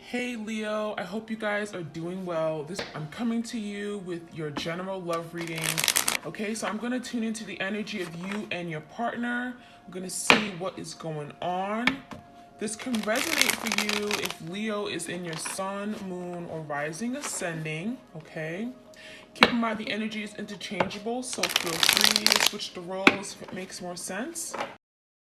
Hey Leo, I hope you guys are doing well. I'm coming to you with your general love reading. Okay, so I'm going to tune into the energy of you and your partner. I'm going to see what is going on. This can resonate for you if Leo is in your sun, moon, or rising ascending. Okay, keep in mind the energy is interchangeable, so feel free to switch the roles if it makes more sense.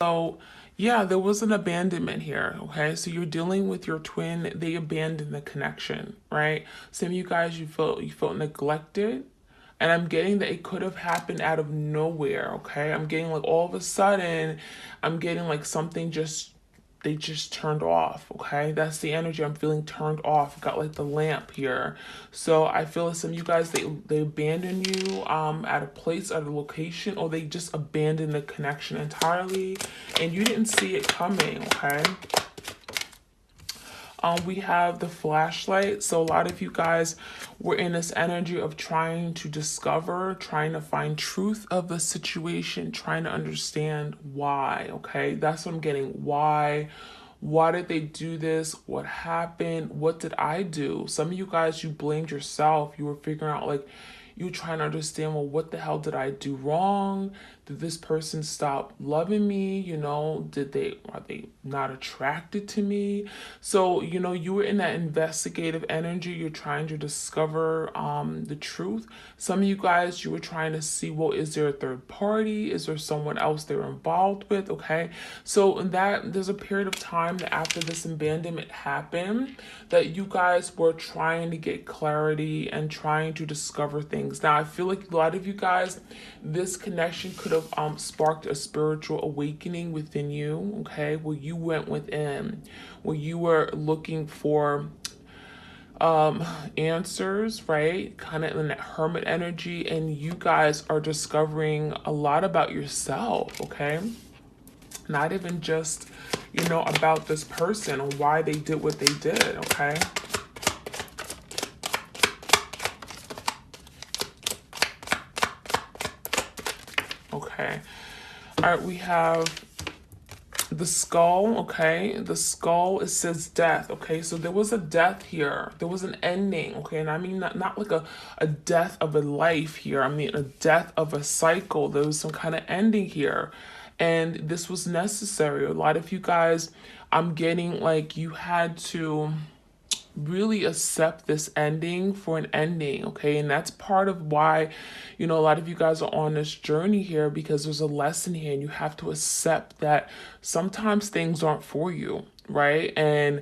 So, yeah, there was an abandonment here. Okay, so you're dealing with your twin. They abandoned the connection, right? Some of you guys, you felt neglected, and I'm getting that it could have happened out of nowhere. Okay, I'm getting like all of a sudden, I'm getting like something just they just turned off. Okay, that's the energy I'm feeling, turned off. Got like the lamp here. So I feel like some of you guys, they abandon you at a place, at a location, or they just abandon the connection entirely and you didn't see it coming. Okay, we have the flashlight. So a lot of you guys were in this energy of trying to discover, trying to find truth of the situation, trying to understand why. Okay, that's what I'm getting. Why did they do this? What happened? What did I do? Some of you guys, you blamed yourself. You were figuring out, like, you trying to understand, well, what the hell did I do wrong? Did this person stop loving me? Are they not attracted to me? So, you were in that investigative energy. You're trying to discover the truth. Some of you guys, you were trying to see, well, is there a third party? Is there someone else they're involved with? Okay. So there's a period of time that after this abandonment happened, that you guys were trying to get clarity and trying to discover things. Now, I feel like a lot of you guys, this connection could have sparked a spiritual awakening within you, okay, where you went within, where you were looking for answers, right? Kind of in that hermit energy, and you guys are discovering a lot about yourself, okay? Not even just, about this person or why they did what they did, okay? Okay. All right, we have the skull, okay? The skull, it says death, okay? So there was a death here. There was an ending, okay? And I mean not like a death of a life here. I mean a death of a cycle. There was some kind of ending here. And this was necessary. A lot of you guys, I'm getting like you had to really accept this ending for an ending, okay? And that's part of why, a lot of you guys are on this journey here, because there's a lesson here and you have to accept that sometimes things aren't for you, right? And,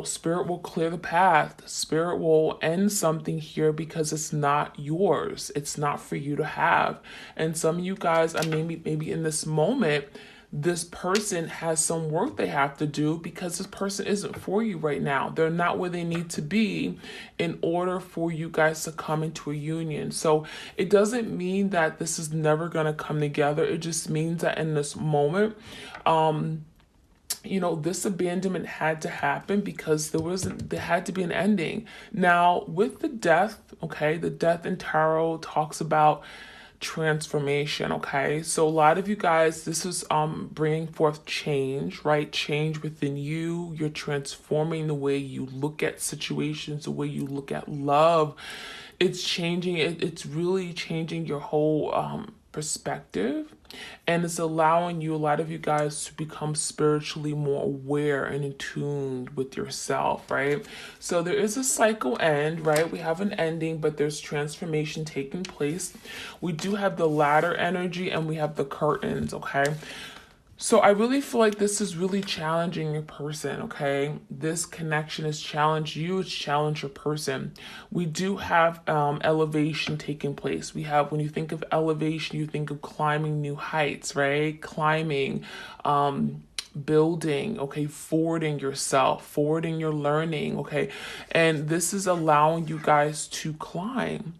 spirit will clear the path. Spirit will end something here because it's not yours. It's not for you to have. And some of you guys, I mean, maybe in this moment, this person has some work they have to do because this person isn't for you right now. They're not where they need to be in order for you guys to come into a union. So it doesn't mean that this is never going to come together. It just means that in this moment, this abandonment had to happen because there had to be an ending. Now, with the death, okay, the death in tarot talks about transformation, okay? So a lot of you guys, this is bringing forth change, right? Change within you. You're transforming the way you look at situations, the way you look at love. It's changing it. It's really changing your whole perspective, and it's allowing you, a lot of you guys, to become spiritually more aware and in tune with yourself, right? So there is a cycle end, right? We have an ending, but there's transformation taking place. We do have the ladder energy and we have the curtains, okay? So I really feel like this is really challenging your person, okay? This connection has challenged you, it's challenged your person. We do have elevation taking place. We have, when you think of elevation, you think of climbing new heights, right? Climbing, building, okay, forwarding yourself, forwarding your learning, okay? And this is allowing you guys to climb.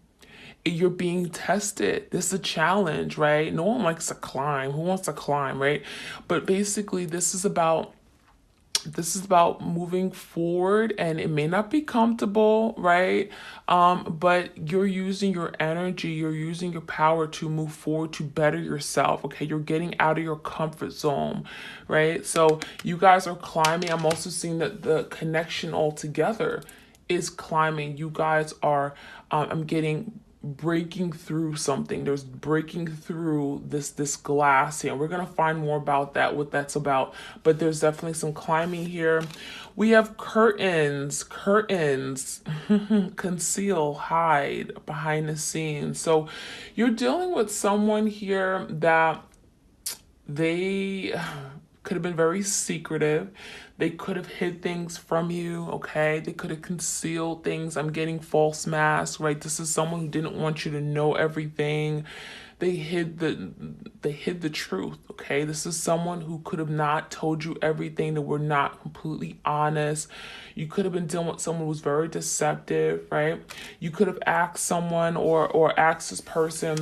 You're being tested. This is a challenge, right? No one likes to climb. Who wants to climb, right? But basically, this is about This is about moving forward, and it may not be comfortable, right? But you're using your energy, you're using your power to move forward, to better yourself. Okay, you're getting out of your comfort zone, right? So you guys are climbing. I'm also seeing that the connection altogether is climbing. You guys are, I'm getting breaking through something. There's breaking through this glass here. We're gonna find more about that, what that's about. But there's definitely some climbing here. We have curtains, conceal, hide behind the scenes. So you're dealing with someone here that they could have been very secretive. They could have hid things from you, okay? They could have concealed things. I'm getting false masks, right? This is someone who didn't want you to know everything. They hid the truth, okay? This is someone who could have not told you everything. They were not completely honest. You could have been dealing with someone who was very deceptive, right? You could have asked someone or asked this person,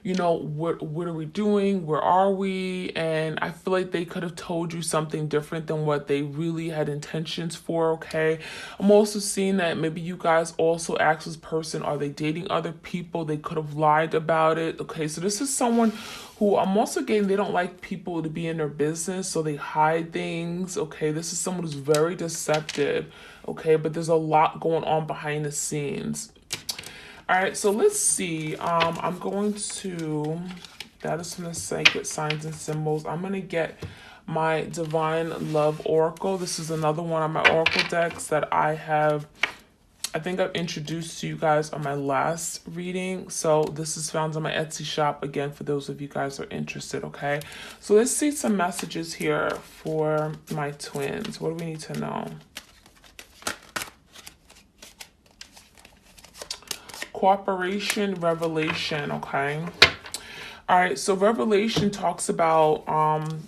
what are we doing? Where are we? And I feel like they could have told you something different than what they really had intentions for, okay? I'm also seeing that maybe you guys also asked this person, are they dating other people? They could have lied about it, okay? So this is someone who I'm also getting, they don't like people to be in their business, so they hide things, okay? This is someone who's very deceptive, okay? But there's a lot going on behind the scenes. All right, so let's see. I'm going to, that is from the Sacred Signs and Symbols. I'm going to get my Divine Love Oracle. This is another one of my Oracle decks that I think I've introduced to you guys on my last reading. So this is found on my Etsy shop, again, for those of you guys who are interested, okay? So let's see some messages here for my twins. What do we need to know? Cooperation, revelation, okay? All right, so revelation talks about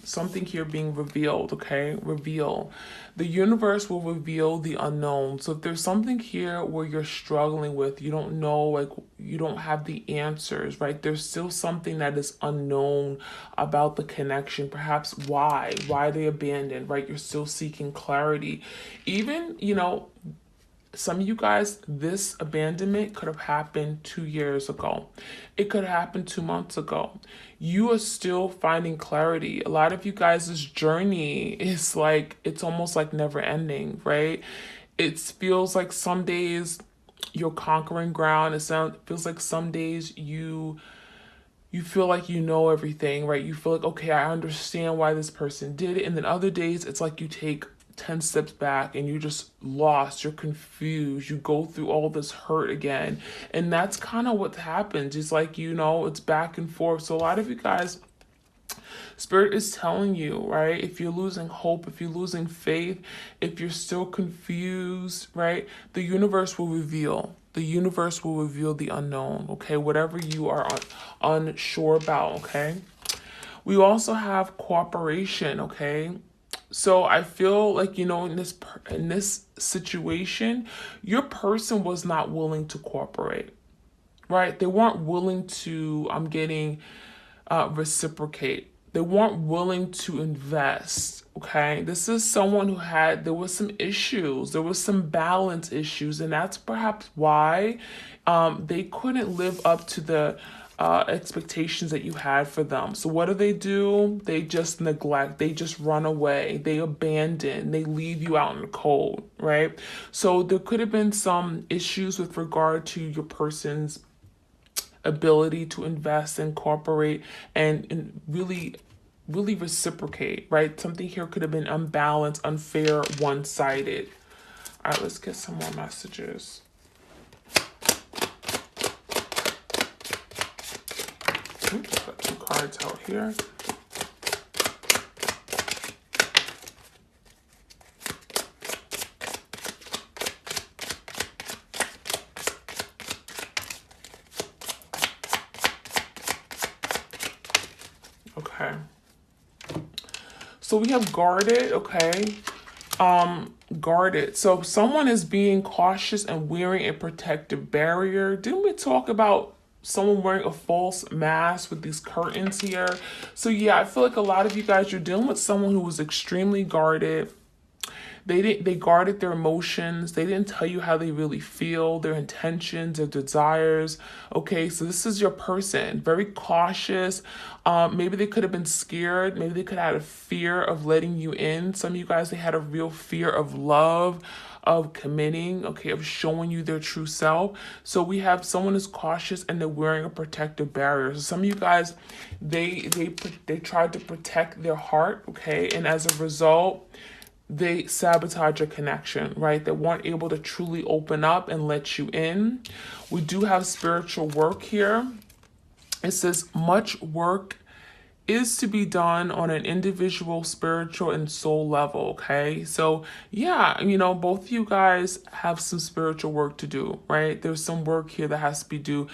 something here being revealed, okay? Reveal. The universe will reveal the unknown. So if there's something here where you're struggling with, you don't know, like you don't have the answers, right? There's still something that is unknown about the connection. Perhaps why they abandoned, right? You're still seeking clarity. Even, some of you guys, this abandonment could have happened 2 years ago. It could have happened 2 months ago. You are still finding clarity. A lot of you guys' journey is like, it's almost like never ending, right? It feels like some days you're conquering ground. It feels like some days you feel like you know everything, right? You feel like, okay, I understand why this person did it. And then other days, it's like you take 10 steps back and you're just lost, you're confused, you go through all this hurt again. And that's kind of what happens. It's like, it's back and forth. So a lot of you guys, Spirit is telling you, right? If you're losing hope, if you're losing faith, if you're still confused, right? The universe will reveal. The universe will reveal the unknown, okay? Whatever you are unsure about, okay? We also have cooperation, okay? So I feel like, in this situation, your person was not willing to cooperate, right? They weren't willing to, I'm getting, reciprocate. They weren't willing to invest, okay? This is someone there was some issues. There was some balance issues, and that's perhaps why they couldn't live up to the expectations that you had for them. So what do? They just neglect, they just run away, they abandon, they leave you out in the cold, right? So there could have been some issues with regard to your person's ability to invest and cooperate and really reciprocate, right? Something here could have been unbalanced, unfair, one-sided. All right, let's get some more messages. Oops, got 2 cards out here. Okay. So we have guarded, okay? Guarded. So someone is being cautious and wearing a protective barrier. Didn't we talk about someone wearing a false mask with these curtains here. So yeah, I feel like a lot of you guys, you're dealing with someone who was extremely guarded. They guarded their emotions. They didn't tell you how they really feel, their intentions, their desires. Okay, so this is your person, very cautious. Maybe they could have been scared. Maybe they could have had a fear of letting you in. Some of you guys, they had a real fear of love, of committing, okay, of showing you their true self. So we have someone who's cautious and they're wearing a protective barrier. So some of you guys, they tried to protect their heart, okay, and as a result, they sabotage your connection, right? They weren't able to truly open up and let you in. We do have spiritual work here. It says much work is to be done on an individual spiritual and soul level, okay? So yeah, both of you guys have some spiritual work to do, right? There's some work here that has to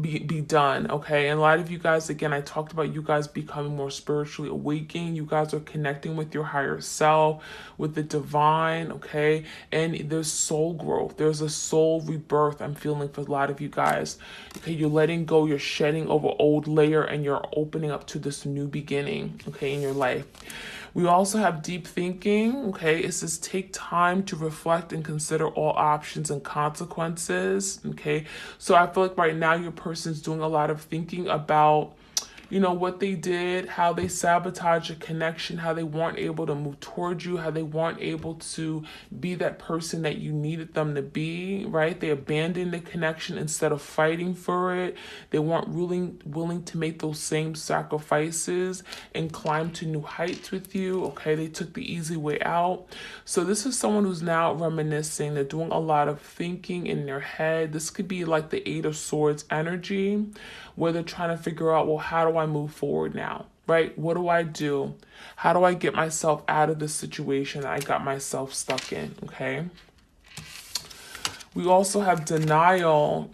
be done, okay? And a lot of you guys, again, I talked about you guys becoming more spiritually awakened. You guys are connecting with your higher self, with the divine, okay? And there's soul growth. There's a soul rebirth I'm feeling for a lot of you guys. Okay, you're letting go, you're shedding over old layer, and you're opening up to this new beginning, okay, in your life. We also have deep thinking, okay? It says take time to reflect and consider all options and consequences, okay? So I feel like right now your person's doing a lot of thinking about, what they did, how they sabotaged a connection, how they weren't able to move towards you, how they weren't able to be that person that you needed them to be, right? They abandoned the connection instead of fighting for it. They weren't really willing to make those same sacrifices and climb to new heights with you, okay? They took the easy way out. So this is someone who's now reminiscing. They're doing a lot of thinking in their head. This could be like the Eight of Swords energy, where they're trying to figure out, well, how do I move forward now, right? What do I do? How do I get myself out of this situation that I got myself stuck in, okay? We also have denial.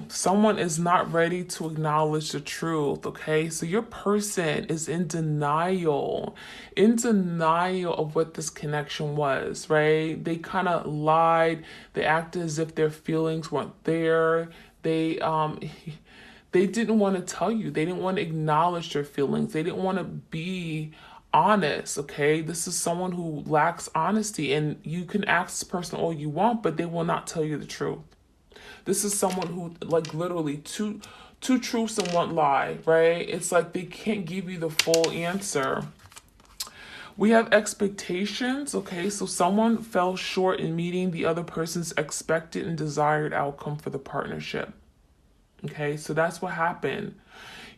Someone is not ready to acknowledge the truth, okay? So your person is in denial of what this connection was, right? They kind of lied. They acted as if their feelings weren't there. They didn't want to tell you. They didn't want to acknowledge their feelings. They didn't want to be honest, okay? This is someone who lacks honesty, and you can ask this person all you want, but they will not tell you the truth. This is someone who, like, literally two truths and one lie, right? It's like they can't give you the full answer. We have expectations, okay? So someone fell short in meeting the other person's expected and desired outcome for the partnership. Okay, so that's what happened.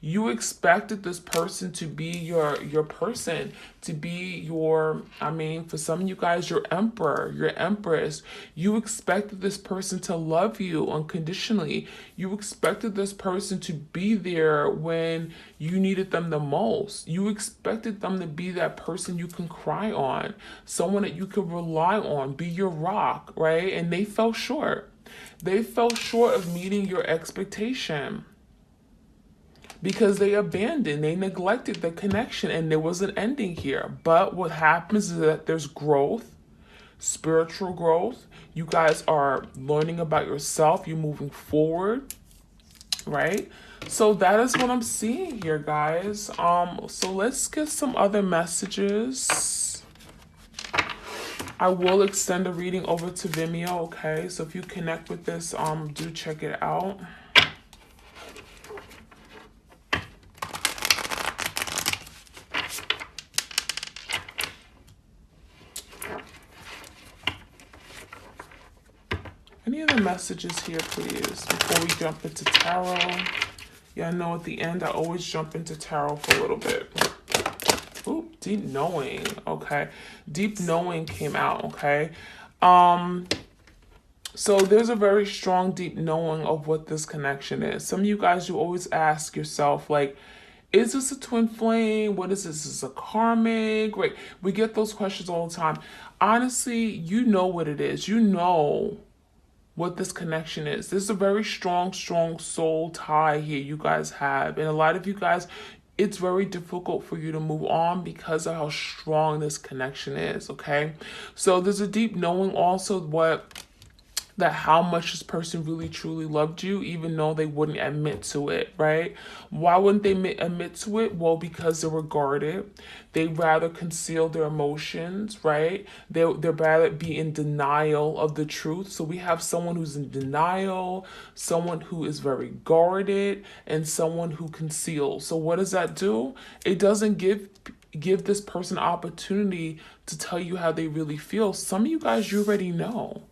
You expected this person to be your person, to be for some of you guys, your emperor, your empress. You expected this person to love you unconditionally. You expected this person to be there when you needed them the most. You expected them to be that person you can cry on, someone that you can rely on, be your rock, right? And they fell short. They fell short of meeting your expectation because they neglected the connection, and there was an ending here. But what happens is that there's growth, spiritual growth. You guys are learning about yourself. You're moving forward, right? So that is what I'm seeing here, guys. So let's get some other messages. I will extend the reading over to Vimeo, okay? So if you connect with this, do check it out. Any other messages here, please, before we jump into tarot? Yeah, I know at the end, I always jump into tarot for a little bit. Ooh, deep knowing. Okay. Deep knowing came out, okay? So there's a very strong deep knowing of what this connection is. Some of you guys, you always ask yourself, like, is this a twin flame? What is this? Is this a karmic? Right? We get those questions all the time. Honestly, you know what it is. You know what this connection is. There's a very strong soul tie here you guys have. And a lot of you guys, it's very difficult for you to move on because of how strong this connection is, okay? So there's a deep knowing also what that how much this person really truly loved you, even though they wouldn't admit to it, right? Why wouldn't they admit to it? Well, because they were guarded. They rather conceal their emotions, right? They're rather be in denial of the truth. So we have someone who's in denial, someone who is very guarded, and someone who conceals. So what does that do? It doesn't give this person opportunity to tell you how they really feel. Some of you guys, you already know.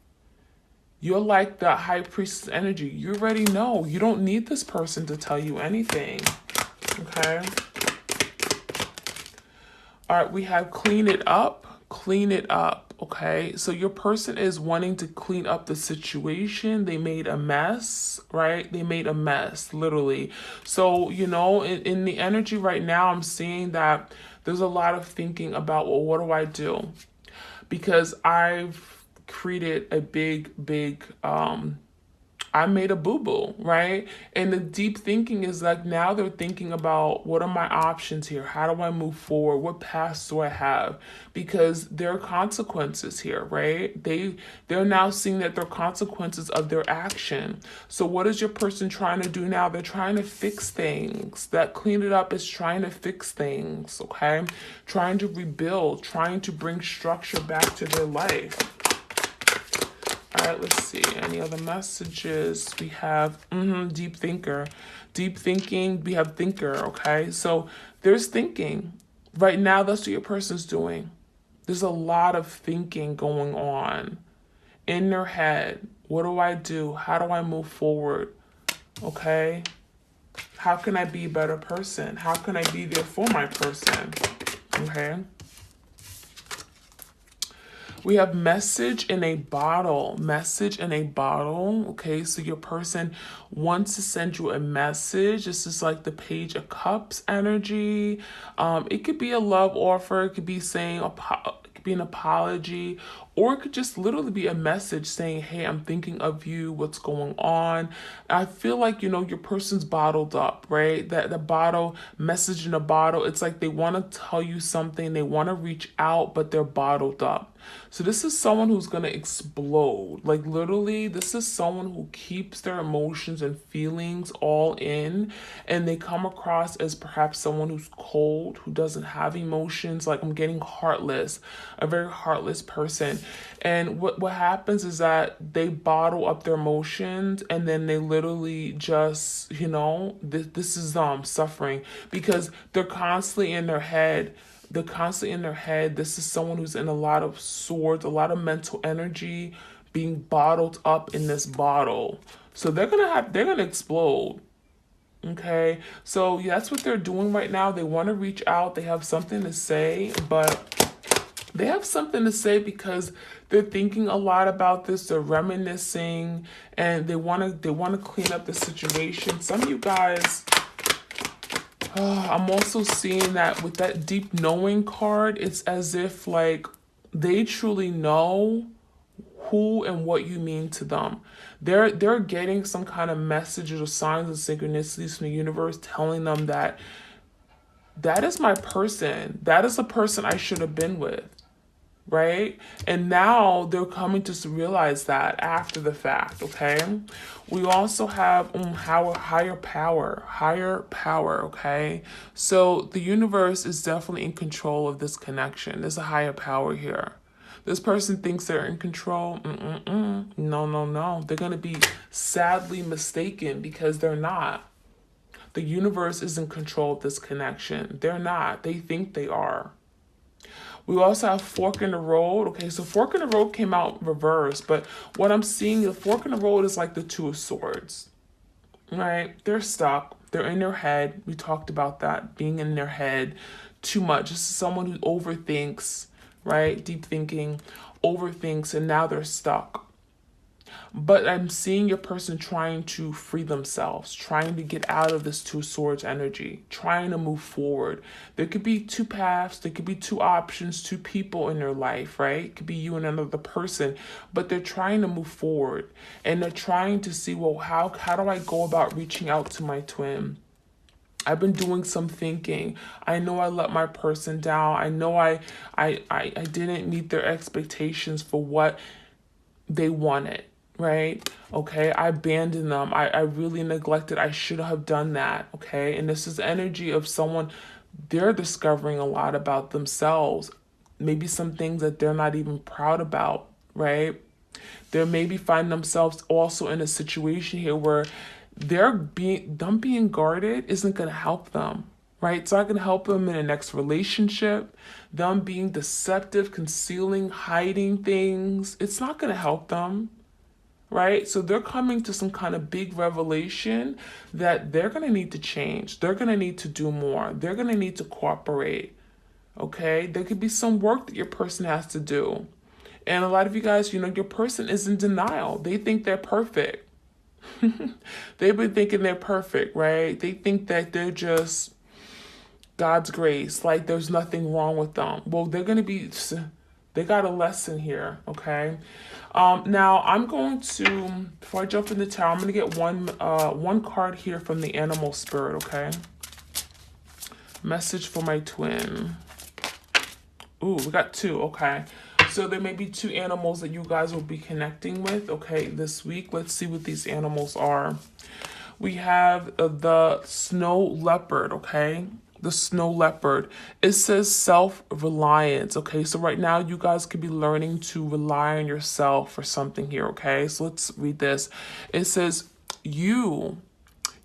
You're like the high priestess energy. You already know. You don't need this person to tell you anything. Okay. All right. We have clean it up. Clean it up. Okay. So your person is wanting to clean up the situation. They made a mess, right? They made a mess, literally. So, you know, in the energy right now, I'm seeing that there's a lot of thinking about, well, what do I do? Because I've created a big I made a boo-boo, right? And the deep thinking is like now they're thinking about what are my options here? How do I move forward? What paths do I have? Because there are consequences here, right? They're now seeing that there are consequences of their action. So what is your person trying to do now? They're trying to fix things. That clean it up is trying to fix things, okay? Trying to rebuild, trying to bring structure back to their life. All right, let's see. Any other messages? We have deep thinker. Deep thinking, we have thinker, okay? So there's thinking. Right now, that's what your person's doing. There's a lot of thinking going on in their head. What do I do? How do I move forward? Okay? How can I be a better person? How can I be there for my person? Okay? We have message in a bottle. Message in a bottle. Okay, so your person wants to send you a message. This is like the Page of Cups energy. It could be a love offer. It could be saying it could be an apology, or it could just literally be a message saying, hey, I'm thinking of you, what's going on. I feel like, you know, your person's bottled up, right? That the bottle, message in a bottle, it's like they want to tell you something, they want to reach out, but they're bottled up. So this is someone who's going to explode. Like literally, this is someone who keeps their emotions and feelings all in, and they come across as perhaps someone who's cold, who doesn't have emotions. Like I'm getting heartless, a very heartless person. And what happens is that they bottle up their emotions, and then they literally just, you know, this is suffering because they're constantly in their head. They're constantly in their head. This is someone who's in a lot of swords, a lot of mental energy being bottled up in this bottle. So they're gonna explode. Okay. So yeah, that's what they're doing right now. They want to reach out. They have something to say, but they have something to say because they're thinking a lot about this. They're reminiscing, and they want to clean up the situation. Some of you guys, I'm also seeing that with that deep knowing card, it's as if like they truly know who and what you mean to them. They're getting some kind of messages or signs and synchronicities from the universe telling them that that is my person. That is the person I should have been with. Right? And now they're coming to realize that after the fact, okay? We also have higher power, okay? So the universe is definitely in control of this connection. There's a higher power here. This person thinks they're in control. No. They're going to be sadly mistaken because they're not. The universe is in control of this connection. They're not. They think they are. We also have Fork in the Road. Okay, so Fork in the Road came out reversed, but what I'm seeing, the Fork in the Road is like the Two of Swords, right? They're stuck. They're in their head. We talked about that, being in their head too much. This is someone who overthinks, right? Deep thinking, overthinks, and now they're stuck. But I'm seeing your person trying to free themselves, trying to get out of this Two of Swords energy, trying to move forward. There could be two paths, there could be two options, two people in their life, right? It could be you and another person, but they're trying to move forward. And they're trying to see, well, how do I go about reaching out to my twin? I've been doing some thinking. I know I let my person down. I know I didn't meet their expectations for what they wanted. right? Okay, I abandoned them. I really neglected. I should have done that. Okay, and this is energy of someone, they're discovering a lot about themselves. Maybe some things that they're not even proud about, right? They maybe find themselves also in a situation here where them being guarded isn't going to help them, right? It's not going to help them in the next relationship. Them being deceptive, concealing, hiding things, it's not going to help them, right? So they're coming to some kind of big revelation that they're going to need to change. They're going to need to do more. They're going to need to cooperate. Okay? There could be some work that your person has to do. And a lot of you guys, your person is in denial. They think they're perfect. They've been thinking they're perfect, right? They think that they're just God's grace, like there's nothing wrong with them. Well, they got a lesson here, okay? Now I'm going to, before I jump in the tower, I'm gonna get one card here from the animal spirit, okay? Message for my twin. Ooh, we got two, okay. So there may be two animals that you guys will be connecting with, okay, this week. Let's see what these animals are. We have the snow leopard, okay? The snow leopard. It says self-reliance, okay? So right now you guys could be learning to rely on yourself for something here, okay? So let's read this. It says, you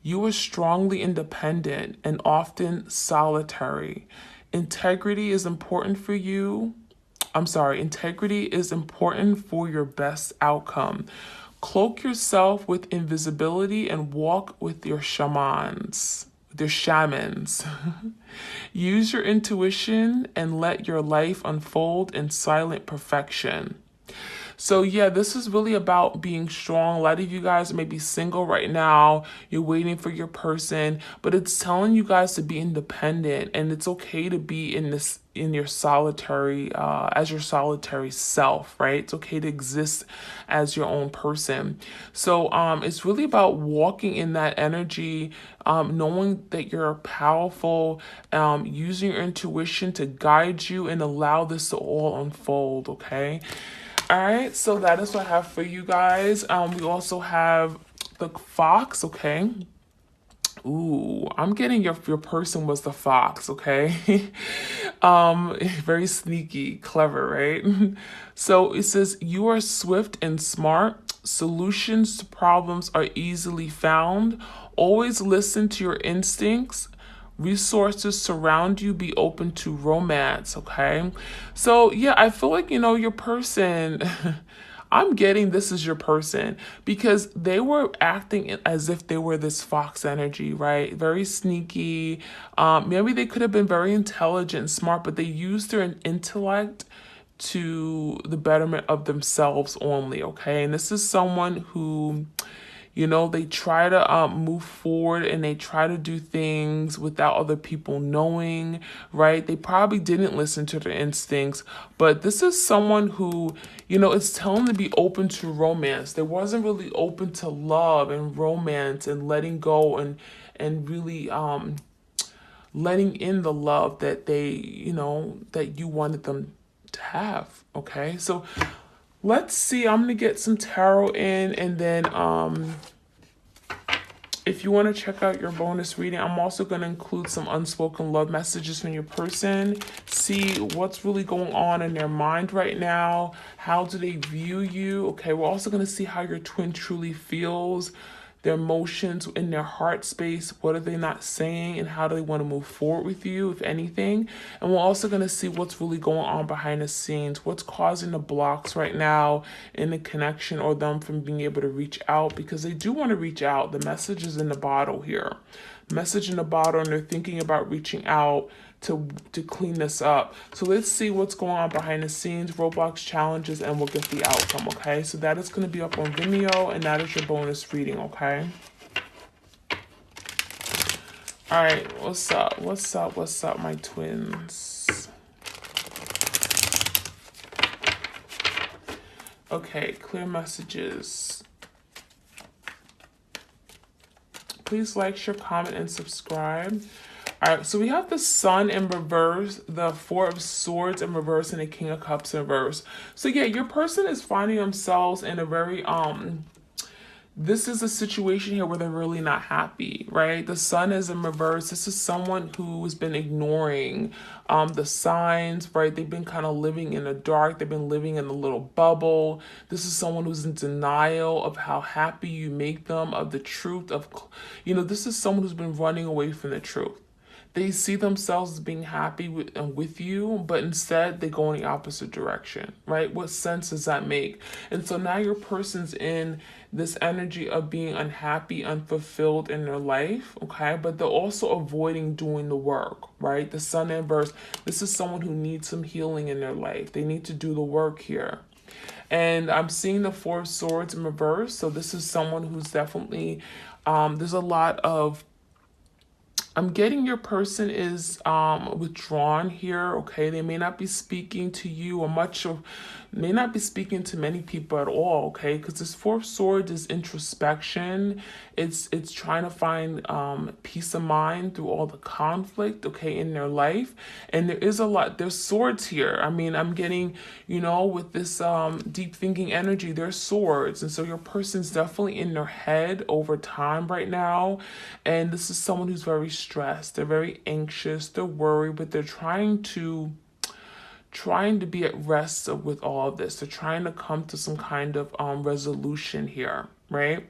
are strongly independent and often solitary. Integrity is important for you. Integrity is important for your best outcome. Cloak yourself with invisibility and walk with your shamans. Use your intuition and let your life unfold in silent perfection. So yeah, this is really about being strong. A lot of you guys may be single right now. You're waiting for your person, but it's telling you guys to be independent, and it's okay to be in your solitary as your solitary self, right? It's okay to exist as your own person. So it's really about walking in that energy, knowing that you're powerful, using your intuition to guide you and allow this to all unfold, okay? All right, so that is what I have for you guys. We also have the fox, okay? Ooh, I'm getting your person was the fox, okay? Very sneaky, clever, right? So it says you are swift and smart. Solutions to problems are easily found. Always listen to your instincts. Resources surround you. Be open to romance, okay? So yeah, I feel like your person I'm getting this is your person because they were acting as if they were this fox energy, right? Very sneaky. Maybe they could have been very intelligent and smart, but they used their intellect to the betterment of themselves only, okay? And this is someone who, they try to move forward and they try to do things without other people knowing, right? They probably didn't listen to their instincts, but this is someone who, it's telling them to be open to romance. They wasn't really open to love and romance and letting go and really letting in the love that that you wanted them to have, okay? So let's see. I'm going to get some tarot in, and then if you want to check out your bonus reading, I'm also going to include some unspoken love messages from your person. See what's really going on in their mind right now. How do they view you? Okay, we're also going to see how your twin truly feels, their emotions in their heart space. What are they not saying, and how do they want to move forward with you, if anything? And we're also going to see what's really going on behind the scenes, what's causing the blocks right now in the connection, or them from being able to reach out, because they do want to reach out. The message is in the bottle here. Message in the bottle, and they're thinking about reaching out to clean this up. So let's see what's going on behind the scenes, roadblocks, challenges, and we'll get the outcome, okay? So that is going to be up on Vimeo, and that is your bonus reading, okay? All right, what's up, my twins? Okay, clear messages. Please like, share, comment, and subscribe. All right, so we have the Sun in reverse, the Four of Swords in reverse, and the King of Cups in reverse. So yeah, your person is finding themselves in a very this is a situation here where they're really not happy, right? The Sun is in reverse. This is someone who has been ignoring the signs, right? They've been kind of living in the dark. They've been living in a little bubble. This is someone who's in denial of how happy you make them, of the truth of, this is someone who's been running away from the truth. They see themselves as being happy with you, but instead they go in the opposite direction, right? What sense does that make? And so now your person's in this energy of being unhappy, unfulfilled in their life, okay? But they're also avoiding doing the work, right? The Sun inverse, this is someone who needs some healing in their life. They need to do the work here. And I'm seeing the Four of Swords in reverse. So this is someone who's definitely, there's a lot of, I'm getting your person is withdrawn here, okay? They may not be speaking to you or much of, may not be speaking to many people at all, okay? Because this Fourth Sword is introspection. It's trying to find peace of mind through all the conflict, okay, in their life. And there is a lot, there's swords here. I mean, I'm getting, with this deep thinking energy, there's swords. And so your person's definitely in their head over time right now. And this is someone who's very stressed. They're very anxious. They're worried, but they're trying to be at rest with all of this. They're trying to come to some kind of resolution here, right?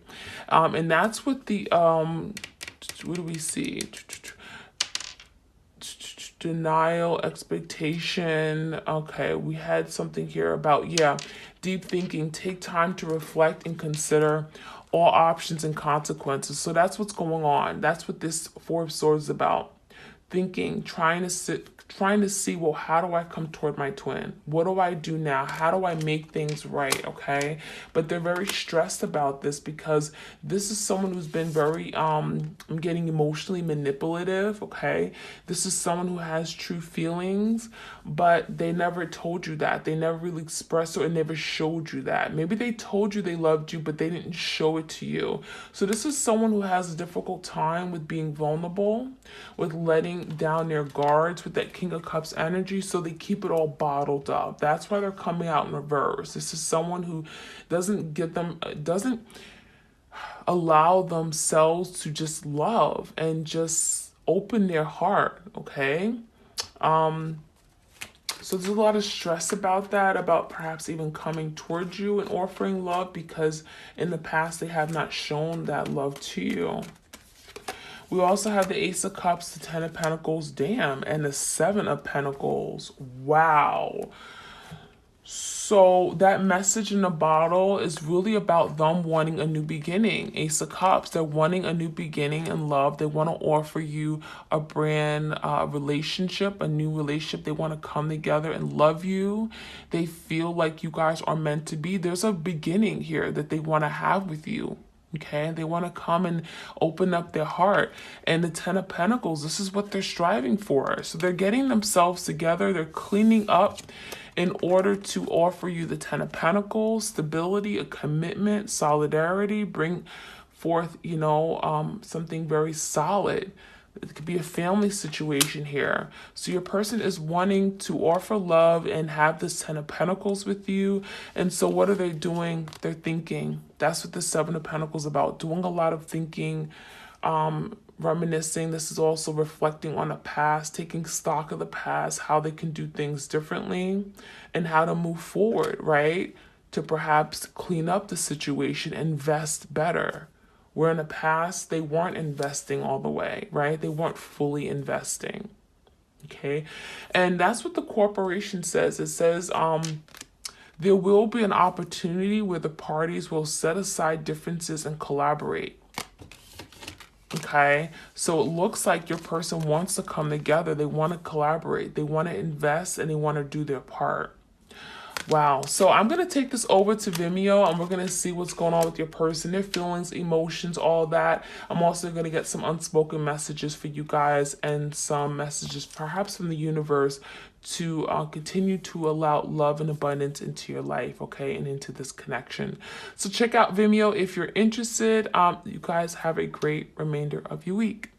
And that's what the what do we see? Denial, expectation. Okay, we had something here about, deep thinking. Take time to reflect and consider all options and consequences. So that's what's going on. That's what this Four of Swords is about. Thinking, trying to see, well, how do I come toward my twin? What do I do now? How do I make things right? Okay. But they're very stressed about this because this is someone who's been very, I'm getting emotionally manipulative. Okay. This is someone who has true feelings, but they never told you that. They never really expressed or never showed you that. Maybe they told you they loved you, but they didn't show it to you. So this is someone who has a difficult time with being vulnerable, with letting down their guards, with that King of Cups energy, so they keep it all bottled up. That's why they're coming out in reverse. This is someone who doesn't allow themselves to just love and just open their heart, okay? So there's a lot of stress about that, about perhaps even coming towards you and offering love, because in the past they have not shown that love to you. We also have the Ace of Cups, the Ten of Pentacles, damn, and the Seven of Pentacles. Wow. So that message in the bottle is really about them wanting a new beginning. Ace of Cups, they're wanting a new beginning in love. They want to offer you a brand relationship, a new relationship. They want to come together and love you. They feel like you guys are meant to be. There's a beginning here that they want to have with you. Okay, they want to come and open up their heart. And the Ten of Pentacles, this is what they're striving for. So they're getting themselves together. They're cleaning up in order to offer you the Ten of Pentacles, stability, a commitment, solidarity, bring forth, something very solid. It could be a family situation here. So your person is wanting to offer love and have this Ten of Pentacles with you. And so what are they doing? They're thinking. That's what the Seven of Pentacles is about. Doing a lot of thinking, reminiscing. This is also reflecting on the past, taking stock of the past, how they can do things differently and how to move forward, right? To perhaps clean up the situation, invest better. Where in the past, they weren't investing all the way, right? They weren't fully investing, okay? And that's what the corporation says. It says there will be an opportunity where the parties will set aside differences and collaborate, okay? So it looks like your person wants to come together. They want to collaborate. They want to invest and they want to do their part. Wow. So I'm going to take this over to Vimeo and we're going to see what's going on with your person, their feelings, emotions, all that. I'm also going to get some unspoken messages for you guys and some messages perhaps from the universe to continue to allow love and abundance into your life, okay, and into this connection. So check out Vimeo if you're interested. You guys have a great remainder of your week.